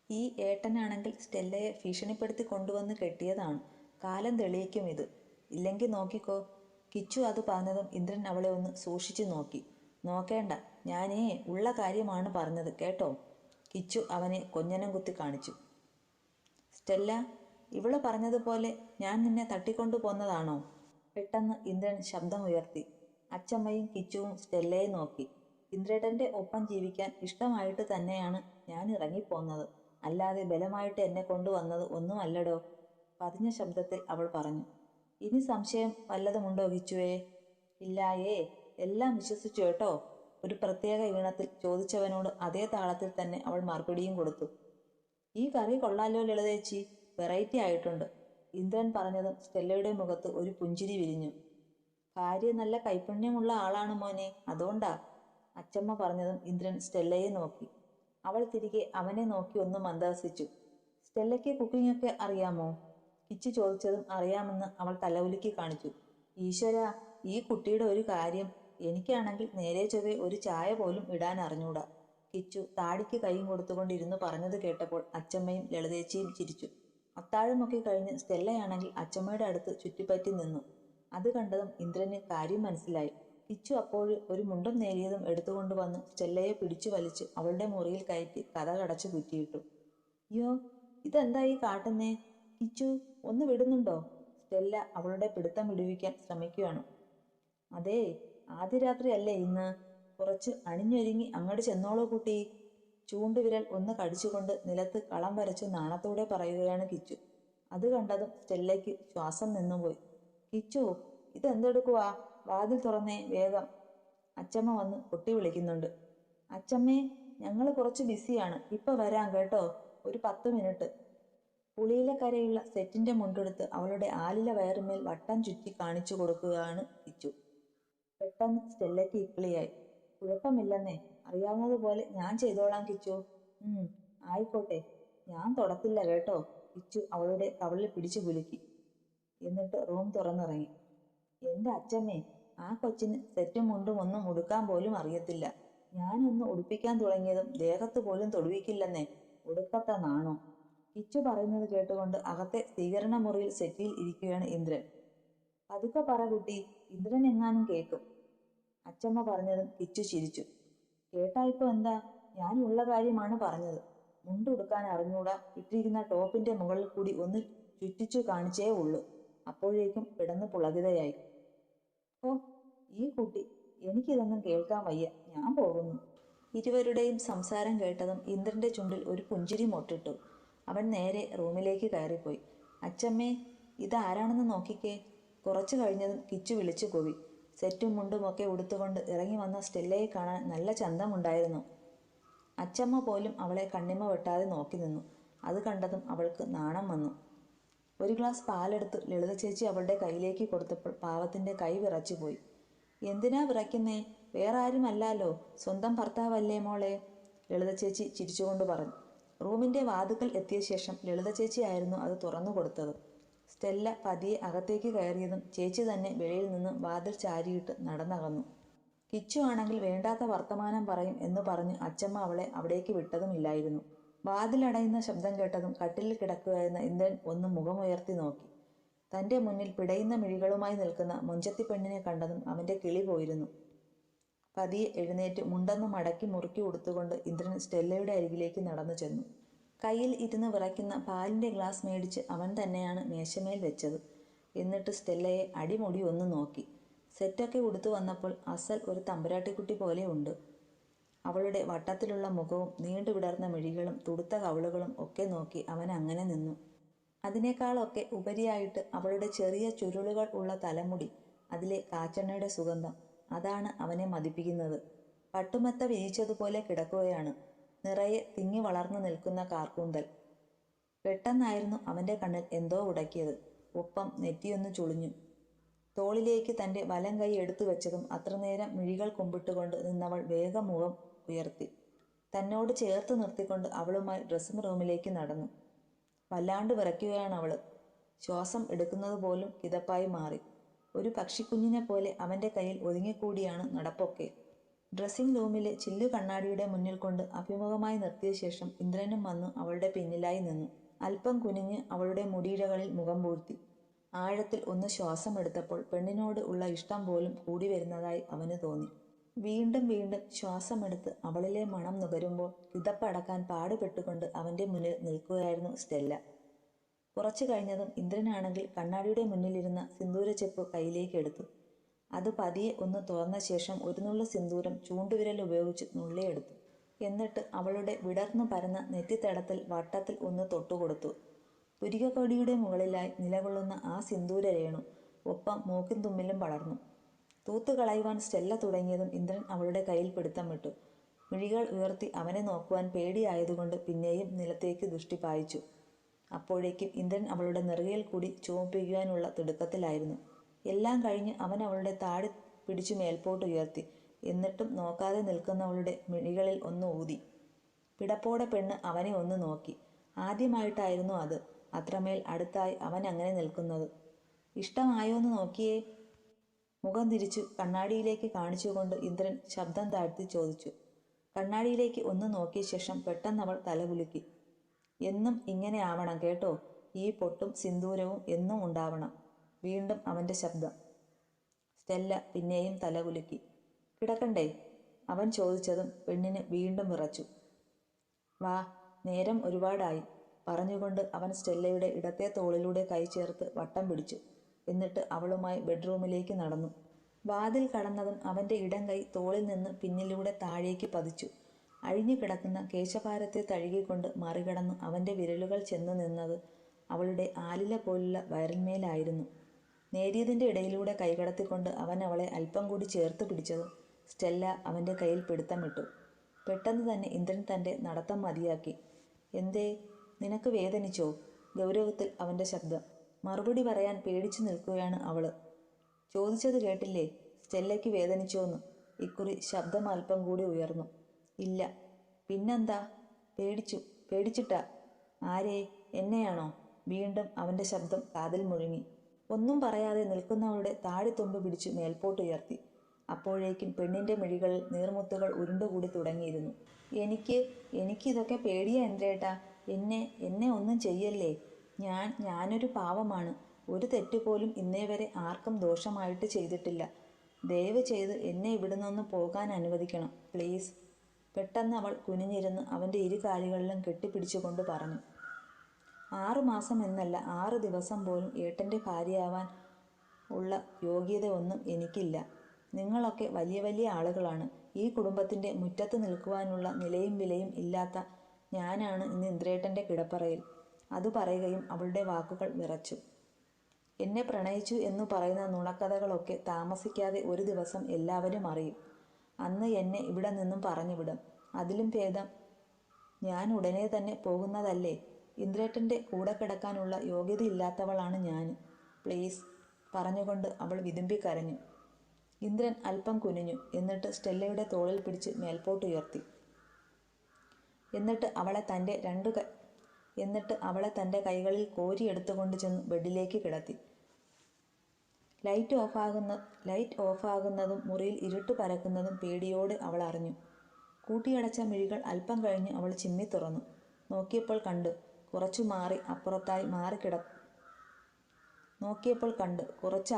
ഈ ഏട്ടനാണെങ്കിൽ സ്റ്റെല്ലയെ ഭീഷണിപ്പെടുത്തി കൊണ്ടുവന്ന് കെട്ടിയതാണ്. കാലം തെളിയിക്കും ഇത്. ഇല്ലെങ്കിൽ നോക്കിക്കോ. കിച്ചു അത് പറഞ്ഞതും ഇന്ദ്രൻ അവളെ ഒന്ന് സൂക്ഷിച്ചു നോക്കി. നോക്കേണ്ട, ഞാനേ ഉള്ള കാര്യമാണ് പറഞ്ഞത് കേട്ടോ. കിച്ചു അവനെ കൊഞ്ഞനം കുത്തി കാണിച്ചു. സ്റ്റെല്ല, ഇവള് പറഞ്ഞതുപോലെ ഞാൻ നിന്നെ തട്ടിക്കൊണ്ടു പോന്നതാണോ? പെട്ടെന്ന് ഇന്ദ്രൻ ശബ്ദമുയർത്തി. അച്ചമ്മയും കിച്ചുവും സ്റ്റെല്ലയെ നോക്കി. ഇന്ദ്രേട്ടന്റെ ഒപ്പം ജീവിക്കാൻ ഇഷ്ടമായിട്ട് തന്നെയാണ് ഞാൻ ഇറങ്ങിപ്പോന്നത്. അല്ലാതെ ബലമായിട്ട് എന്നെ കൊണ്ടുവന്നത് ഒന്നുമല്ലടോ, പതിഞ്ഞ ശബ്ദത്തിൽ അവൾ പറഞ്ഞു. ഇനി സംശയം വല്ലതുമുണ്ടോ കിച്ചുവേ? ഇല്ലായേ, എല്ലാം വിശ്വസിച്ചു കേട്ടോ. ഒരു പ്രത്യേക ഈണത്തിൽ ചോദിച്ചവനോട് അതേ താളത്തിൽ തന്നെ അവൾ മറുപടിയും കൊടുത്തു. ഈ കറി കൊള്ളാലോ ലളിതേച്ചി, വെറൈറ്റി ആയിട്ടുണ്ട്. ഇന്ദ്രൻ പറഞ്ഞതും സ്റ്റെല്ലയുടെ മുഖത്ത് ഒരു പുഞ്ചിരി വിരിഞ്ഞു. ഭാര്യ നല്ല കൈപുണ്യമുള്ള ആളാണ് മോനെ, അതുകൊണ്ടാ. അച്ചമ്മ പറഞ്ഞതും ഇന്ദ്രൻ സ്റ്റെല്ലയെ നോക്കി. അവൾ തിരികെ അവനെ നോക്കി ഒന്ന് മന്ദഹസിച്ചു. സ്റ്റെല്ലയ്ക്ക് കുക്കിംഗ് ഒക്കെ അറിയാമോ? കിച്ചു ചോദിച്ചതും അറിയാമെന്ന് അവൾ തലകുലുക്കി കാണിച്ചു. ഈശ്വരാ, ഈ കുട്ടിയുടെ ഒരു കാര്യം. എനിക്കാണെങ്കിൽ നേരെ ചൊവ്വേ ഒരു ചായ പോലും ഇടാൻ അറിഞ്ഞൂടാ. കിച്ചു താടിക്ക് കൈയും കൊടുത്തുകൊണ്ടിരുന്നു പറഞ്ഞത് കേട്ടപ്പോൾ അച്ചമ്മയും ലളിതേച്ചിയും ചിരിച്ചു. അത്താഴമൊക്കെ കഴിഞ്ഞ് സ്റ്റെല്ലയാണെങ്കിൽ അച്ചമ്മയുടെ അടുത്ത് ചുറ്റിപ്പറ്റി നിന്നു. അത് കണ്ടതും ഇന്ദ്രന് കാര്യം മനസ്സിലായി. കിച്ചു അപ്പോൾ ഒരു മുണ്ടും നേരിയതും എടുത്തുകൊണ്ടുവന്ന് സ്റ്റെല്ലയെ പിടിച്ചു വലിച്ച് അവളുടെ മുറിയിൽ കയറ്റി കതകടച്ചു കുറ്റിയിട്ടു. യോ, ഇതെന്താ ഈ കാട്ടുന്നേ? കിച്ചു, ഒന്ന് വിടുന്നുണ്ടോ? സ്റ്റെല്ല അവളുടെ പിടുത്തം വിടുവിക്കാൻ ശ്രമിക്കുകയാണ്. അതേ, ആദ്യ രാത്രി അല്ലേ ഇന്ന്. കുറച്ച് അണിഞ്ഞൊരുങ്ങി അങ്ങോട്ട് ചെന്നോളൂ കുട്ടി. ചൂണ്ടുവിരൽ ഒന്ന് കടിച്ചുകൊണ്ട് നിലത്ത് കളം വരച്ച് നാണത്തോടെ പറയുകയാണ് കിച്ചു. അത് കണ്ടതും സ്റ്റെല്ലയ്ക്ക് ശ്വാസം നിന്നുപോയി. കിച്ചു, ഇതെന്തെടുക്കുവാ? വാതിൽ തുറന്നേ വേഗം. അച്ചമ്മ വന്ന് കൊട്ടി വിളിക്കുന്നുണ്ട്. അച്ചമ്മേ, ഞങ്ങൾ കുറച്ച് ബിസിയാണ്, ഇപ്പൊ വരാം കേട്ടോ, ഒരു 10 മിനിറ്റ്. പുളിയിലക്കരയുള്ള സെറ്റിന്റെ മുണ്ടെടുത്ത് അവളുടെ ആലില വയറുമേൽ വട്ടം ചുറ്റി കാണിച്ചു കൊടുക്കുകയാണ് കിച്ചു. പെട്ടെന്ന് സ്റ്റെല്ലയ്ക്ക് ഇക്കിളിയായി. കുഴപ്പമില്ലെന്നേ, അറിയാവുന്നതുപോലെ ഞാൻ ചെയ്തോളാം കിച്ചു. ആയിക്കോട്ടെ, ഞാൻ തൊടത്തില്ല കേട്ടോ. കിച്ചു അവളുടെ കവിളിൽ പിടിച്ചു കുലുക്കി. എന്നിട്ട് റൂം തുറന്നിറങ്ങി. എന്റെ അച്ചമ്മേ, ആ കൊച്ചിന് സെറ്റും മുണ്ടും ഒന്നും ഉടുക്കാൻ പോലും അറിയത്തില്ല. ഞാനൊന്ന് ഉടുപ്പിക്കാൻ തുടങ്ങിയതും ദേഹത്ത് പോലും തൊടുവിക്കില്ലെന്നേ. ഒടുക്കത്തെ നാണോ. കിച്ചു പറയുന്നത് കേട്ടുകൊണ്ട് അകത്തെ സ്വീകരണ മുറിയിൽ സെറ്റിയിൽ ഇരിക്കുകയാണ് ഇന്ദ്രൻ. പതുക്കെ പറ കുട്ടി, ഇന്ദ്രൻ എങ്ങാനും കേൾക്കും. അച്ചമ്മ പറഞ്ഞതും കിച്ചു ചിരിച്ചു. കേട്ടാ ഇപ്പൊ എന്താ? ഞാൻ ഉള്ള കാര്യമാണ് പറഞ്ഞത്. മുണ്ടുടുക്കാൻ അറിഞ്ഞൂടാ, ഇട്ടിരിക്കുന്ന ടോപ്പിന്റെ മുകളിൽ കൂടി ഒന്ന് ചുറ്റിച്ചു കാണിച്ചേ ഉള്ളൂ. അപ്പോഴേക്കും കിടന്ന് പുളകിതയായി. ഓ, ഈ കുട്ടി, എനിക്കിതൊന്നും കേൾക്കാൻ വയ്യ, ഞാൻ പോകുന്നു. ഇരുവരുടെയും സംസാരം കേട്ടതും ഇന്ദ്രന്റെ ചുണ്ടിൽ ഒരു പുഞ്ചിരി മൊട്ടിട്ടു. അവൻ നേരെ റൂമിലേക്ക് കയറിപ്പോയി. അച്ചമ്മേ, ഇതാരാണെന്ന് നോക്കിക്കേ. കുറച്ചു കഴിഞ്ഞതും കിച്ചു വിളിച്ചു കൂവി. സെറ്റും മുണ്ടുമൊക്കെ ഉടുത്തുകൊണ്ട് ഇറങ്ങി വന്ന സ്റ്റെല്ലയെ കാണാൻ നല്ല ചന്തമുണ്ടായിരുന്നു. അച്ചമ്മ പോലും അവളെ കണ്ണിമ വെട്ടാതെ നോക്കി നിന്നു. അത് കണ്ടതും അവൾക്ക് നാണം വന്നു. ഒരു ഗ്ലാസ് പാലെടുത്ത് ലളിത ചേച്ചി അവളുടെ കയ്യിലേക്ക് കൊടുത്തപ്പോൾ പാവത്തിന്റെ കൈ വിറച്ചുപോയി. എന്തിനാ വിറയ്ക്കുന്നേ? വേറെ ആരുമല്ലാലോ, സ്വന്തം ഭർത്താവല്ലേ മോളെ. ലളിത ചേച്ചി ചിരിച്ചുകൊണ്ട് പറഞ്ഞു. റൂമിന്റെ വാതുക്കൽ എത്തിയ ശേഷം ലളിത ചേച്ചി ആയിരുന്നു അത് തുറന്നു കൊടുത്തത്. സ്റ്റെല്ല പതിയെ അകത്തേക്ക് കയറിയതും ചേച്ചി തന്നെ വെളിയിൽ നിന്ന് വാതിൽ ചാരിയിട്ട് നടന്നകന്നു. കിച്ചു ആണെങ്കിൽ വേണ്ടാത്ത വർത്തമാനം പറയും എന്ന് പറഞ്ഞ് അച്ചമ്മ അവളെ അവിടേക്ക് വിട്ടതുമില്ലായിരുന്നു. വാതിലടയുന്ന ശബ്ദം കേട്ടതും കട്ടിലിൽ കിടക്കുകയായിരുന്ന ഇന്ദ്രൻ ഒന്ന് മുഖമുയർത്തി നോക്കി. തന്റെ മുന്നിൽ പിടയുന്ന മിഴികളുമായി നിൽക്കുന്ന മൊഞ്ചത്തി പെണ്ണിനെ കണ്ടതും അവന്റെ കിളി പോയിരുന്നു. പതിയെ എഴുന്നേറ്റ് മുണ്ടൊന്ന് മടക്കി മുറുക്കി ഉടുത്തുകൊണ്ട് ഇന്ദ്രൻ സ്റ്റെല്ലയുടെ അരികിലേക്ക് നടന്നു ചെന്നു. കയ്യിൽ ഇരുന്ന് വിറയ്ക്കുന്ന പാലിന്റെ ഗ്ലാസ് മേടിച്ച് അവൻ തന്നെയാണ് മേശമേൽ വെച്ചത്. എന്നിട്ട് സ്റ്റെല്ലയെ അടിമുടി ഒന്ന് നോക്കി. സെറ്റൊക്കെ ഉടുത്തു വന്നപ്പോൾ അസൽ ഒരു തമ്പുരാട്ടിക്കുട്ടി പോലെ ഉണ്ട്. അവളുടെ വട്ടത്തിലുള്ള മുഖവും നീണ്ടു വിടർന്ന മിഴികളും തുടുത്ത കവിളുകളും ഒക്കെ നോക്കി അവൻ അങ്ങനെ നിന്നു. അതിനേക്കാളൊക്കെ ഉപരിയായിട്ട് അവളുടെ ചെറിയ ചുരുളുകൾ ഉള്ള തലമുടി, അതിലെ കാച്ചെണ്ണയുടെ സുഗന്ധം, അതാണ് അവനെ മതിപ്പിക്കുന്നത്. പട്ടുമെത്ത വിരിച്ചതുപോലെ കിടക്കുകയാണ്. നിറയെ തിങ്ങി വളർന്നു നിൽക്കുന്ന കാർക്കൂന്തൽ. പെട്ടെന്നായിരുന്നു അവന്റെ കണ്ണിൽ എന്തോ ഉടക്കിയത്. ഒപ്പം നെറ്റിയൊന്ന് ചുളിഞ്ഞു. തോളിലേക്ക് തന്റെ വലം കൈ എടുത്തു വെച്ചതും അത്രനേരം മിഴികൾ കുമ്പിട്ടുകൊണ്ട് നിന്നവൾ വേഗം മുഖം ഉയർത്തി. തന്നോട് ചേർത്ത് നിർത്തിക്കൊണ്ട് അവളുമായി ഡ്രസ്സിംഗ് റൂമിലേക്ക് നടന്നു. വല്ലാണ്ട് വിറയ്ക്കുകയാണ് അവള്. ശ്വാസം എടുക്കുന്നത് പോലും കിതപ്പായി മാറി. ഒരു പക്ഷിക്കുഞ്ഞിനെ പോലെ അവന്റെ കയ്യിൽ ഒതുങ്ങിക്കൂടിയാണ് നടപ്പൊക്കെ. ഡ്രസ്സിംഗ് റൂമിലെ ചില്ലു കണ്ണാടിയുടെ മുന്നിൽ കൊണ്ട് അഭിമുഖമായി നിർത്തിയ ശേഷം ഇന്ദ്രനും വന്നു അവളുടെ പിന്നിലായി നിന്നു. അല്പം കുനിഞ്ഞ് അവളുടെ മുടിയിഴകളിൽ മുഖം പൂഴ്ത്തി. ആഴത്തിൽ ഒന്ന് ശ്വാസമെടുത്തപ്പോൾ പെണ്ണിനോട് ഉള്ള ഇഷ്ടം പോലും കൂടി വരുന്നതായി അവന് തോന്നി. വീണ്ടും വീണ്ടും ശ്വാസമെടുത്ത് അവളിലെ മണം നുകരുമ്പോൾ കിതപ്പടക്കാൻ പാടുപെട്ടുകൊണ്ട് അവൻ്റെ മുന്നിൽ നിൽക്കുകയായിരുന്നു സ്റ്റെല്ല. കുറച്ചു കഴിഞ്ഞതും ഇന്ദ്രനാണെങ്കിൽ കണ്ണാടിയുടെ മുന്നിലിരുന്ന സിന്ദൂരച്ചെപ്പ് കയ്യിലേക്ക് എടുത്തു. അത് പതിയെ ഒന്ന് തുറന്ന ശേഷം ഒരു നുള്ളു സിന്ദൂരം ചൂണ്ടുവിരൽ ഉപയോഗിച്ച് നുള്ളിയെടുത്തു. എന്നിട്ട് അവളുടെ വിടർന്നു പരന്ന നെറ്റിത്തടത്തിൽ വട്ടത്തിൽ ഒന്ന് തൊട്ടുകൊടുത്തു. പുരികക്കൊടിയുടെ മുകളിലായി നിലകൊള്ളുന്ന ആ സിന്ദൂര രേണു ഒപ്പം മൂക്കിൻ തുമ്പിലും പടർന്നു. തൂത്തുകളയുവാൻ സ്റ്റെല്ല തുടങ്ങിയതും ഇന്ദ്രൻ അവളുടെ കയ്യിൽ പിടുത്തം വിട്ടു. മിഴികൾ ഉയർത്തി അവനെ നോക്കുവാൻ പേടിയായതുകൊണ്ട് പിന്നെയും നിലത്തേക്ക് ദൃഷ്ടി പായിച്ചു. അപ്പോഴേക്കും ഇന്ദ്രൻ അവളുടെ നെറുകയിൽ കൂടി ചുമപ്പിക്കുവാനുള്ള തിടുക്കത്തിലായിരുന്നു. എല്ലാം കഴിഞ്ഞ് അവൻ അവളുടെ താടി പിടിച്ചു മേൽപോട്ട് ഉയർത്തി. എന്നിട്ടും നോക്കാതെ നിൽക്കുന്നവളുടെ മിഴികളിൽ ഒന്ന് ഊതി. പിടപ്പോടെ പെണ്ണ് അവനെ ഒന്ന് നോക്കി. ആദ്യമായിട്ടായിരുന്നു അത്. അത്രമേൽ അടുത്തായി അവൻ അങ്ങനെ നിൽക്കുന്നത്. ഇഷ്ടമായോന്ന് നോക്കിയേ? മുഖം തിരിച്ചു കണ്ണാടിയിലേക്ക് കാണിച്ചുകൊണ്ട് ഇന്ദ്രൻ ശബ്ദം താഴ്ത്തി ചോദിച്ചു. കണ്ണാടിയിലേക്ക് ഒന്ന് നോക്കിയ ശേഷം പെട്ടെന്ന് അവൾ തലകുലുക്കി. എന്നും ഇങ്ങനെ ആവണം കേട്ടോ. ഈ പൊട്ടും സിന്ദൂരവും എന്നും ഉണ്ടാവണം. വീണ്ടും അവൻ്റെ ശബ്ദം. സ്റ്റെല്ല പിന്നെയും തലകുലുക്കി. കിടക്കണ്ടേ? അവൻ ചോദിച്ചതും പെണ്ണിന് വീണ്ടും വിറച്ചു. വാ, നേരം ഒരുപാടായി പറഞ്ഞുകൊണ്ട് അവൻ സ്റ്റെല്ലയുടെ ഇടത്തെ തോളിലൂടെ കൈ ചേർത്ത് വട്ടം പിടിച്ചു. എന്നിട്ട് അവളുമായി ബെഡ്റൂമിലേക്ക് നടന്നു. വാതിൽ കടന്നതും അവൻ്റെ ഇടം കൈ തോളിൽ നിന്ന് പിന്നിലൂടെ താഴേക്ക് പതിച്ചു. അഴിഞ്ഞു കിടക്കുന്ന കേശഭാരത്തെ തഴുകിക്കൊണ്ട് മറികടന്നു അവൻ്റെ വിരലുകൾ ചെന്നു നിന്നത് അവളുടെ ആലില പോലുള്ള വയറിന്മേലായിരുന്നു. നേരിയതിൻ്റെ ഇടയിലൂടെ കൈകടത്തിക്കൊണ്ട് അവൻ അവളെ അല്പം കൂടി ചേർത്ത് പിടിച്ചതും സ്റ്റെല്ല അവൻ്റെ കയ്യിൽ പിടുത്തമിട്ടു. പെട്ടെന്ന് തന്നെ ഇന്ദ്രൻ തൻ്റെ നടത്തം മതിയാക്കി. എന്തേ, നിനക്ക് വേദനിച്ചോ? ഗൗരവത്തിൽ അവൻ്റെ ശബ്ദം. മറുപടി പറയാൻ പേടിച്ചു നിൽക്കുകയാണ് അവള്. ചോദിച്ചത് കേട്ടില്ലേ? സ്റ്റെല്ലയ്ക്ക് വേദനിച്ചോന്ന്. ഇക്കുറി ശബ്ദം അല്പം കൂടി ഉയർന്നു. ഇല്ല. പിന്നെന്താ? പേടിച്ചിട്ടാ. ആരെ? എന്നെയാണോ? വീണ്ടും അവൻ്റെ ശബ്ദം കാതിൽ മുഴങ്ങി. ഒന്നും പറയാതെ നിൽക്കുന്നവളുടെ താടിത്തുമ്പ് പിടിച്ചു മേൽപോട്ടുയർത്തി. അപ്പോഴേക്കും പെണ്ണിൻ്റെ മിഴികളിൽ നീർമുത്തുകൾ ഉരുണ്ടുകൂടി തുടങ്ങിയിരുന്നു. എനിക്കിതൊക്കെ പേടിയാ ഇന്ദ്രേട്ടാ. എന്നെ ഒന്നും ചെയ്യല്ലേ. ഞാനൊരു പാവമാണ്. ഒരു തെറ്റുപോലും ഇന്നേ വരെ ആർക്കും ദോഷമായിട്ട് ചെയ്തിട്ടില്ല. ദയവ് ചെയ്ത് എന്നെ ഇവിടുന്നൊന്ന് പോകാൻ അനുവദിക്കണം പ്ലീസ്. പെട്ടെന്ന് അവൾ കുനിഞ്ഞിരുന്ന് അവൻ്റെ ഇരു കാലുകളിലും കെട്ടിപ്പിടിച്ചുകൊണ്ട് പറഞ്ഞു. 6 മാസം എന്നല്ല 6 ദിവസം പോലും ഏട്ടൻ്റെ ഭാര്യയാവാൻ ഉള്ള യോഗ്യത ഒന്നും എനിക്കില്ല. നിങ്ങളൊക്കെ വലിയ വലിയ ആളുകളാണ്. ഈ കുടുംബത്തിൻ്റെ മുറ്റത്ത് നിൽക്കുവാനുള്ള നിലയും വിലയും ഇല്ലാത്ത ഞാനാണ് ഇന്ന് ഇന്ദ്രേട്ടൻ്റെ കിടപ്പറയിൽ. അത് പറയുകയും അവളുടെ വാക്കുകൾ വിറച്ചു. എന്നെ പ്രണയിച്ചു എന്നു പറയുന്ന നുണക്കഥകളൊക്കെ താമസിക്കാതെ ഒരു ദിവസം എല്ലാവരും അറിയും. അന്ന് എന്നെ ഇവിടെ നിന്നും പറഞ്ഞുവിടും. അതിലും ഭേദം ഞാൻ ഉടനെ തന്നെ പോകുന്നതല്ലേ. ഇന്ദ്രേട്ടൻ്റെ കൂടെ കിടക്കാനുള്ള യോഗ്യതയില്ലാത്തവളാണ് ഞാൻ. പ്ലീസ് പറഞ്ഞുകൊണ്ട് അവൾ വിതുമ്പിക്കരഞ്ഞു. ഇന്ദ്രൻ അല്പം കുനിഞ്ഞു. എന്നിട്ട് സ്റ്റെല്ലയുടെ തോളിൽ പിടിച്ച് മേൽപോട്ടുയർത്തി. എന്നിട്ട് അവളെ തൻ്റെ കൈകളിൽ കോരിയെടുത്തുകൊണ്ട് ചെന്ന് ബെഡിലേക്ക് കിടത്തി. ലൈറ്റ് ഓഫാകുന്നതും മുറിയിൽ ഇരുട്ട് പരക്കുന്നതും പേടിയോടെ അവൾ അറിഞ്ഞു. കൂട്ടിയടച്ച മിഴികൾ അല്പം കഴിഞ്ഞ് അവൾ ചിമ്മി തുറന്നു. നോക്കിയപ്പോൾ കണ്ട് കുറച്ച്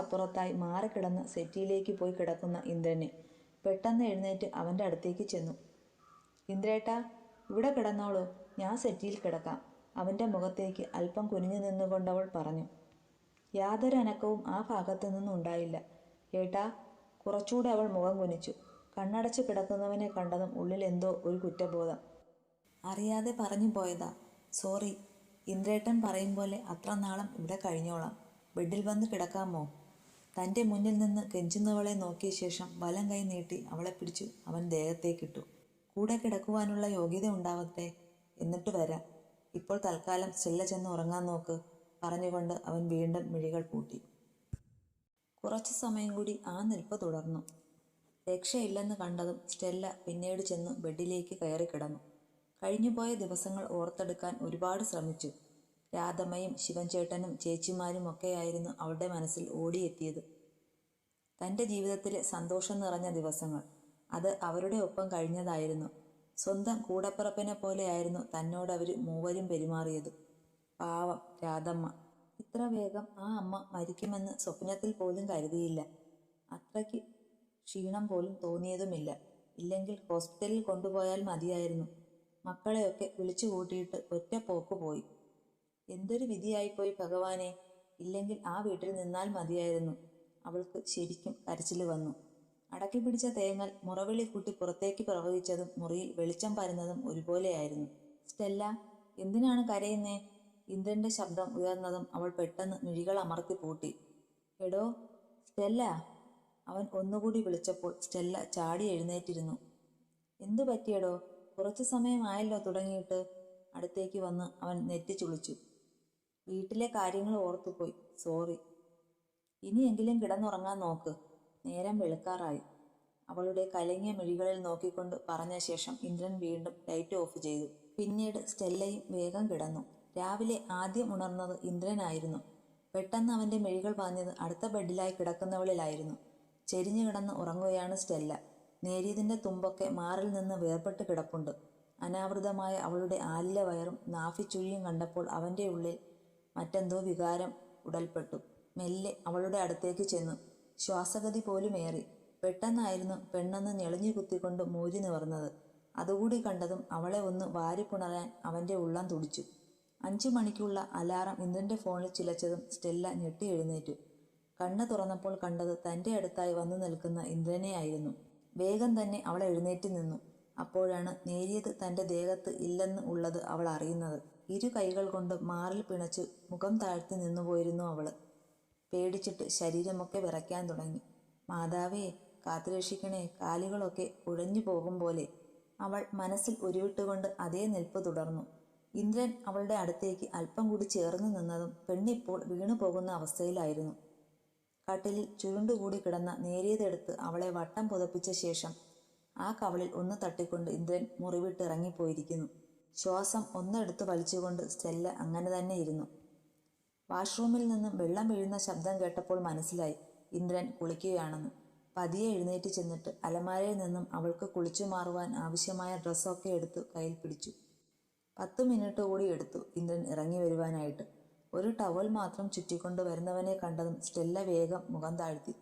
അപ്പുറത്തായി മാറിക്കിടന്ന സെറ്റിയിലേക്ക് പോയി കിടക്കുന്ന ഇന്ദ്രനെ. പെട്ടെന്ന് എഴുന്നേറ്റ് അവൻ്റെ അടുത്തേക്ക് ചെന്നു. ഇന്ദ്രേട്ടാ, ഇവിടെ കിടന്നോളൂ, ഞാൻ സെറ്റിയിൽ കിടക്കാം. അവൻ്റെ മുഖത്തേക്ക് അല്പം കുനിഞ്ഞു നിന്നുകൊണ്ടവൾ പറഞ്ഞു. യാതൊരു അനക്കവും ആ ഭാഗത്തു നിന്നുണ്ടായില്ല. ഏട്ടാ. കുറച്ചുകൂടെ അവൾ മുഖം കുനിച്ചു. കണ്ണടച്ച് കിടക്കുന്നവനെ കണ്ടതും ഉള്ളിൽ എന്തോ ഒരു കുറ്റബോധം. അറിയാതെ പറഞ്ഞു പോയതാ. സോറി. ഇന്ദ്രേട്ടൻ പറയും പോലെ അത്ര നാളം ഇവിടെ കഴിഞ്ഞോളാം. ബെഡിൽ വന്ന് കിടക്കാമോ? തൻ്റെ മുന്നിൽ നിന്ന് കെഞ്ചുന്നവളെ നോക്കിയ ശേഷം വലം കൈ നീട്ടി അവളെ പിടിച്ചു അവൻ ദേഹത്തേക്കിട്ടു. കൂടെ കിടക്കുവാനുള്ള യോഗ്യത ഉണ്ടാവട്ടെ, എന്നിട്ട് വരാം. ഇപ്പോൾ തൽക്കാലം സ്റ്റെല്ല ചെന്ന് ഉറങ്ങാൻ നോക്ക് പറഞ്ഞുകൊണ്ട് അവൻ വീണ്ടും മിഴികൾ പൂട്ടി. കുറച്ചു സമയം കൂടി ആ നിൽപ്പ് തുടർന്നു. രക്ഷയില്ലെന്ന് കണ്ടതും സ്റ്റെല്ല പിന്നീട് ചെന്ന് ബെഡിലേക്ക് കയറി കിടന്നു. കഴിഞ്ഞുപോയ ദിവസങ്ങൾ ഓർത്തെടുക്കാൻ ഒരുപാട് ശ്രമിച്ചു. രാധമ്മയും ശിവൻചേട്ടനും ചേച്ചിമാരും ഒക്കെയായിരുന്നു അവളുടെ മനസ്സിൽ ഓടിയെത്തിയത്. തൻ്റെ ജീവിതത്തിലെ സന്തോഷം നിറഞ്ഞ ദിവസങ്ങൾ. അത് അവരുടെ ഒപ്പം കഴിഞ്ഞതായിരുന്നു. സ്വന്തം കൂടപ്പിറപ്പിനെ പോലെയായിരുന്നു തന്നോടവർ മൂവരും പെരുമാറിയത്. പാവം രാധമ്മ. ഇത്ര വേഗം ആ അമ്മ മരിക്കുമെന്ന് സ്വപ്നത്തിൽ പോലും കരുതിയില്ല. അത്രയ്ക്ക് ക്ഷീണം പോലും തോന്നിയതുമില്ല. ഇല്ലെങ്കിൽ ഹോസ്പിറ്റലിൽ കൊണ്ടുപോയാൽ മതിയായിരുന്നു. മക്കളെയൊക്കെ വിളിച്ചു കൂട്ടിയിട്ട് ഒറ്റ പോക്ക് പോയി. എന്തൊരു വിധിയായിപ്പോയി ഭഗവാനെ. ഇല്ലെങ്കിൽ ആ വീട്ടിൽ നിന്നാൽ മതിയായിരുന്നു. അവൾക്ക് ശരിക്കും കരച്ചിൽ വന്നു. അടക്കി പിടിച്ച തേങ്ങൽ മുറവിളി കൂട്ടി പുറത്തേക്ക് പ്രവഹിച്ചതും മുറിയിൽ വെളിച്ചം പരന്നതും ഒരുപോലെയായിരുന്നു. സ്റ്റെല്ല, എന്തിനാണ് കരയുന്നേ? ഇന്ദ്രന്റെ ശബ്ദം ഉയർന്നതും അവൾ പെട്ടെന്ന് മിഴികൾ അമർത്തി പൂട്ടി. എടോ സ്റ്റെല്ല! അവൻ ഒന്നുകൂടി വിളിച്ചപ്പോൾ സ്റ്റെല്ല ചാടി എഴുന്നേറ്റിരുന്നു. എന്തു പറ്റിയടോ? കുറച്ചു സമയമായല്ലോ തുടങ്ങിയിട്ട്. അടുത്തേക്ക് വന്ന് അവൻ നെറ്റി ചുളിച്ചു. വീട്ടിലെ കാര്യങ്ങൾ ഓർത്തുപോയി, സോറി. ഇനിയെങ്കിലും കിടന്നുറങ്ങാൻ നോക്ക്. നേരം വെളുക്കാറായി. അവളുടെ കലങ്ങിയ മിഴികളിൽ നോക്കിക്കൊണ്ട് പറഞ്ഞ ശേഷം ഇന്ദ്രൻ വീണ്ടും ലൈറ്റ് ഓഫ് ചെയ്തു. പിന്നീട് സ്റ്റെല്ലയും വേഗം കിടന്നു. രാവിലെ ആദ്യം ഉണർന്നത് ഇന്ദ്രനായിരുന്നു. പെട്ടെന്ന് അവന്റെ മിഴികൾ പാഞ്ഞത് അടുത്ത ബെഡിലായി കിടക്കുന്നവളിലായിരുന്നു. ചെരിഞ്ഞു കിടന്ന് ഉറങ്ങുകയാണ് സ്റ്റെല്ല. നേരിയതിന്റെ തുമ്പൊക്കെ മാറിൽ നിന്ന് വേർപെട്ട് കിടപ്പുണ്ട്. അനാവൃതമായ അവളുടെ ആലില വയറും നാഭിച്ചുഴിയും കണ്ടപ്പോൾ അവന്റെ ഉള്ളിൽ മറ്റെന്തോ വികാരം ഉടൽപ്പെട്ടു. മെല്ലെ അവളുടെ അടുത്തേക്ക് ചെന്നു. ശ്വാസഗതി പോലും ഏറി. പെട്ടെന്നായിരുന്നു പെണ്ണൊന്ന് ഞെളിഞ്ഞു കുത്തിക്കൊണ്ട് മൂരി നിവർന്നത്. അതുകൂടി കണ്ടതും അവളെ ഒന്ന് വാരിപ്പുണരാൻ അവന്റെ ഉള്ളം തുടിച്ചു. 5 മണിക്കുള്ള അലാറം ഇന്ദ്രന്റെ ഫോണിൽ ചിലച്ചതും സ്റ്റെല്ല ഞെട്ടി എഴുന്നേറ്റു. കണ്ണ് തുറന്നപ്പോൾ കണ്ടത് തന്റെ അടുത്തായി വന്നു നിൽക്കുന്ന ഇന്ദ്രനെയായിരുന്നു. വേഗം തന്നെ അവൾ എഴുന്നേറ്റ് നിന്നു. അപ്പോഴാണ് നേരിയത് തന്റെ ദേഹത്ത് ഇല്ലെന്ന് ഉള്ളത് അവൾ അറിയുന്നത്. ഇരു കൈകൾ കൊണ്ട് മാറിൽ പിണച്ച് മുഖം താഴ്ത്തി നിന്നുപോയിരുന്നു അവള്. പേടിച്ചിട്ട് ശരീരമൊക്കെ വിറയ്ക്കാൻ തുടങ്ങി. മാതാവേ, കാത്തുരക്ഷിക്കണേ, കാലുകളൊക്കെ ഉഴഞ്ഞു പോകും പോലെ. അവൾ മനസ്സിൽ ഉരുവിട്ടുകൊണ്ട് അതേ നിൽപ്പ് തുടർന്നു. ഇന്ദ്രൻ അവളുടെ അടുത്തേക്ക് അല്പം കൂടി ചേർന്ന് നിന്നതും പെണ്ണിപ്പോൾ വീണു പോകുന്ന അവസ്ഥയിലായിരുന്നു. കട്ടിലിൽ ചുരുണ്ടുകൂടി കിടന്ന നേരിയതെടുത്ത് അവളെ വട്ടം പുതപ്പിച്ച ശേഷം ആ കവളിൽ ഒന്ന് തട്ടിക്കൊണ്ട് ഇന്ദ്രൻ മുറിവിട്ട് ഇറങ്ങിപ്പോയിരിക്കുന്നു. ശ്വാസം ഒന്നെടുത്ത് വലിച്ചുകൊണ്ട് സ്റ്റെല്ല അങ്ങനെ തന്നെ ഇരുന്നു. വാഷ്റൂമിൽ നിന്നും വെള്ളം വീഴുന്ന ശബ്ദം കേട്ടപ്പോൾ മനസ്സിലായി ഇന്ദ്രൻ കുളിക്കുകയാണെന്ന്. പതിയെ എഴുന്നേറ്റ് ചെന്നിട്ട് അലമാരയിൽ നിന്നും അവൾക്ക് കുളിച്ചു മാറുവാൻ ആവശ്യമായ ഡ്രസ്സൊക്കെ എടുത്ത് കയ്യിൽ പിടിച്ചു. 10 മിനിറ്റ് കൂടി എടുത്തു ഇന്ദ്രൻ ഇറങ്ങി വരുവാനായിട്ട്. ഒരു ടവൽ മാത്രം ചുറ്റിക്കൊണ്ട് വരുന്നവനെ കണ്ടതും സ്റ്റെല്ല വേഗം മുഖം താഴ്ത്തി.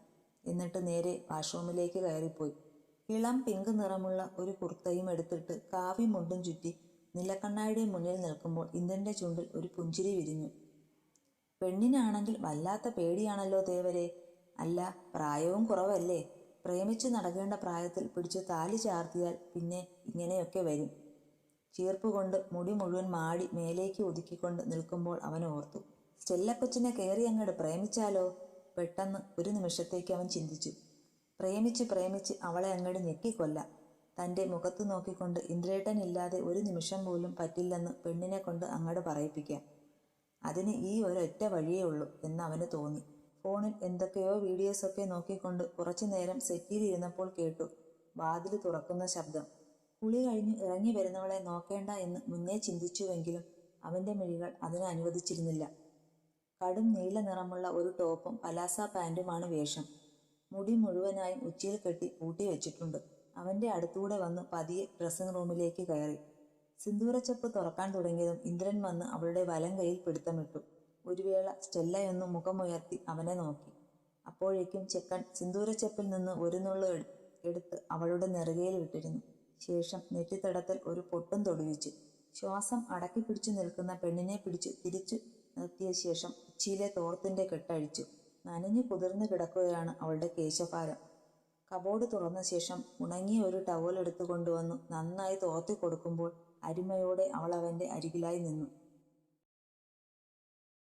എന്നിട്ട് നേരെ വാഷ്റൂമിലേക്ക് കയറിപ്പോയി. ഇളം പിങ്ക് നിറമുള്ള ഒരു കുർത്തയും എടുത്തിട്ട് കാവി മുണ്ടും ചുറ്റി നിലക്കണ്ണാടിയുടെ മുന്നിൽ നിൽക്കുമ്പോൾ ഇന്ദ്രന്റെ ചുണ്ടിൽ ഒരു പുഞ്ചിരി വിരിഞ്ഞു. പെണ്ണിനാണെങ്കിൽ വല്ലാത്ത പേടിയാണല്ലോ തേവരെ. അല്ല, പ്രായവും കുറവല്ലേ? പ്രേമിച്ചു നടക്കേണ്ട പ്രായത്തിൽ പിടിച്ചു താലി ചാർത്തിയാൽ പിന്നെ ഇങ്ങനെയൊക്കെ വരും. ചീർപ്പുകൊണ്ട് മുടി മുഴുവൻ മാടി മേലേക്ക് ഒതുക്കിക്കൊണ്ട് നിൽക്കുമ്പോൾ അവൻ ഓർത്തു, സ്റ്റെല്ലക്കൊച്ചിനെ കയറി അങ്ങോട്ട് പ്രേമിച്ചാലോ? പെട്ടെന്ന് ഒരു നിമിഷത്തേക്ക് അവൻ ചിന്തിച്ചു. പ്രേമിച്ച് അവളെ അങ്ങോട്ട് ഞെക്കിക്കൊല്ലാം. തൻ്റെ മുഖത്ത് നോക്കിക്കൊണ്ട് ഇന്ദ്രേട്ടൻ ഇല്ലാതെ ഒരു നിമിഷം പോലും പറ്റില്ലെന്ന് പെണ്ണിനെ കൊണ്ട് അങ്ങോട്ട് പറയിപ്പിക്കാം. അതിന് ഈ ഒരൊറ്റ വഴിയേ ഉള്ളൂ എന്ന് അവന് തോന്നി. ഫോണിൽ എന്തൊക്കെയോ വീഡിയോസൊക്കെ നോക്കിക്കൊണ്ട് കുറച്ചു നേരം സെറ്റിയിലിരുന്നപ്പോൾ കേട്ടു വാതിൽ തുറക്കുന്ന ശബ്ദം. കുളി കഴിഞ്ഞ് ഇറങ്ങി വരുന്നവളെ നോക്കേണ്ട എന്ന് മുന്നേ ചിന്തിച്ചുവെങ്കിലും അവൻ്റെ മിഴികൾ അതിന് അനുവദിച്ചിരുന്നില്ല. കടും നീല നിറമുള്ള ഒരു ടോപ്പും പലാസ പാൻറ്റുമാണ് വേഷം. മുടി മുഴുവനായും ഉച്ചിയിൽ കെട്ടി പൂട്ടി വെച്ചിട്ടുണ്ട്. അവൻ്റെ അടുത്തൂടെ വന്ന് പതിയെ ഡ്രസ്സിംഗ് റൂമിലേക്ക് കയറി. സിന്ദൂരച്ചെപ്പ് തുറക്കാൻ തുടങ്ങിയതും ഇന്ദ്രൻ വന്ന് അവളുടെ വലം കൈയിൽ പിടുത്തമിട്ടു. ഒരു വേള സ്റ്റെല്ലയൊന്ന് മുഖമുയർത്തി അവനെ നോക്കി. അപ്പോഴേക്കും ചെക്കൻ സിന്ദൂരച്ചെപ്പിൽ നിന്ന് ഒരു നുള്ളു എടുത്ത് അവളുടെ നെറുകയിൽ വിട്ടിരുന്നു. ശേഷം നെറ്റിത്തടത്തിൽ ഒരു പൊട്ടും തൊടുവിച്ചു. ശ്വാസം അടക്കി പിടിച്ചു നിൽക്കുന്ന പെണ്ണിനെ പിടിച്ചു തിരിച്ചു നിർത്തിയ ശേഷം ഉച്ചിയിലെ തോർത്തിന്റെ കെട്ടഴിച്ചു. നനഞ്ഞു കുതിർന്നു കിടക്കുകയാണ് അവളുടെ കേശഭാരം. കബോർഡ് തുറന്ന ശേഷം ഉണങ്ങിയ ഒരു ടവൽ എടുത്തു കൊണ്ടുവന്നു നന്നായി തോർത്തി കൊടുക്കുമ്പോൾ അരുമയോടെ അവൾ അവൻ്റെ അരികിലായി നിന്നു.